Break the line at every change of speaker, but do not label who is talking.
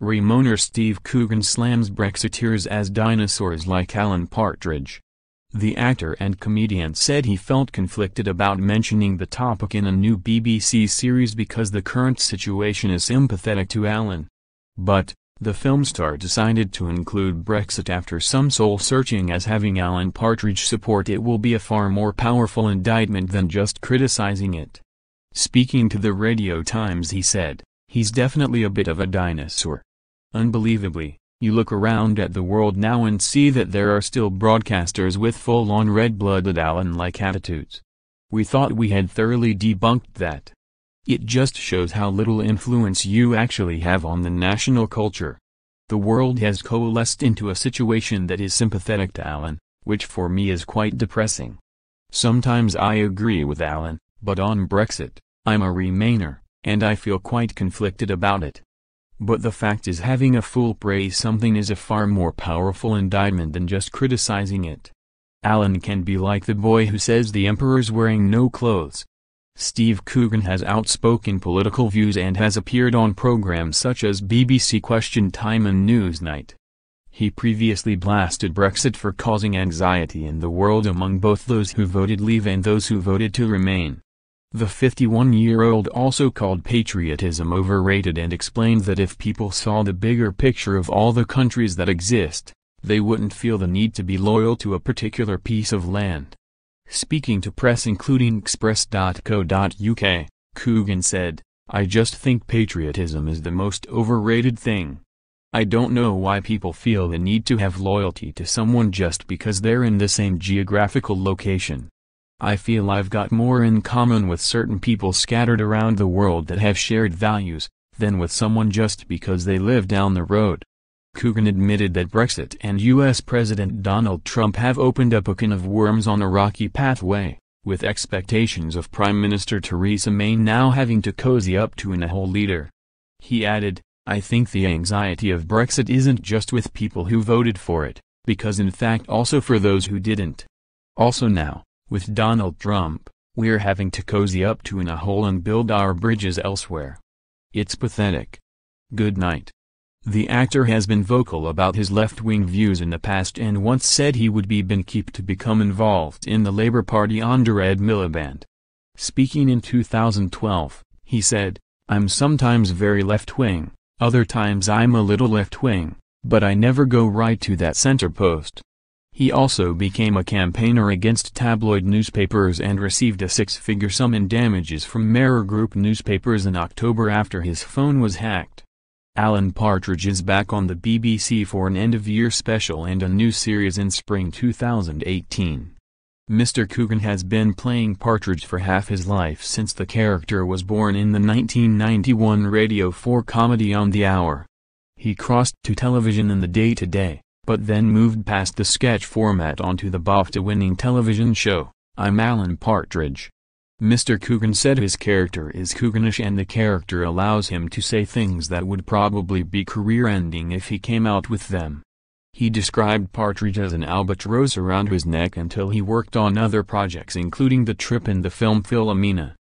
Remoaner Steve Coogan slams Brexiteers as dinosaurs like Alan Partridge. The actor and comedian said he felt conflicted about mentioning the topic in a new BBC series because the current situation is sympathetic to Alan. But, the film star decided to include Brexit after some soul-searching, as having Alan Partridge support it will be a far more powerful indictment than just criticizing it. Speaking to the Radio Times, he said, "He's definitely a bit of a dinosaur. Unbelievably, you look around at the world now and see that there are still broadcasters with full-on red-blooded Alan-like attitudes. We thought we had thoroughly debunked that. It just shows how little influence you actually have on the national culture. The world has coalesced into a situation that is sympathetic to Alan, which for me is quite depressing. Sometimes I agree with Alan, but on Brexit, I'm a Remainer, and I feel quite conflicted about it. But the fact is, having a fool praise something is a far more powerful indictment than just criticizing it. Alan can be like the boy who says the emperor's wearing no clothes." Steve Coogan has outspoken political views and has appeared on programs such as BBC Question Time and Newsnight. He previously blasted Brexit for causing anxiety in the world among both those who voted Leave and those who voted to remain. The 51-year-old also called patriotism overrated and explained that if people saw the bigger picture of all the countries that exist, they wouldn't feel the need to be loyal to a particular piece of land. Speaking to press including express.co.uk, Coogan said, "I just think patriotism is the most overrated thing. I don't know why people feel the need to have loyalty to someone just because they're in the same geographical location. I feel I've got more in common with certain people scattered around the world that have shared values, than with someone just because they live down the road." Coogan admitted that Brexit and U.S. President Donald Trump have opened up a can of worms on a rocky pathway, with expectations of Prime Minister Theresa May now having to cozy up to a whole leader. He added, "I think the anxiety of Brexit isn't just with people who voted for it, because in fact also for those who didn't. Also now, with Donald Trump, we're having to cozy up to a hole and build our bridges elsewhere. It's pathetic. Good night." The actor has been vocal about his left-wing views in the past and once said he would be keen to become involved in the Labour Party under Ed Miliband. Speaking in 2012, he said, "I'm sometimes very left-wing, other times I'm a little left-wing, but I never go right to that centre post." He also became a campaigner against tabloid newspapers and received a six-figure sum in damages from Mirror Group newspapers in October after his phone was hacked. Alan Partridge is back on the BBC for an end-of-year special and a new series in spring 2018. Mr. Coogan has been playing Partridge for half his life since the character was born in the 1991 Radio 4 comedy On the Hour. He crossed to television in the day-to-day, but then moved past the sketch format onto the BAFTA-winning television show, I'm Alan Partridge. Mr. Coogan said his character is Cooganish and the character allows him to say things that would probably be career-ending if he came out with them. He described Partridge as an albatross around his neck until he worked on other projects including the trip in the film Philomena.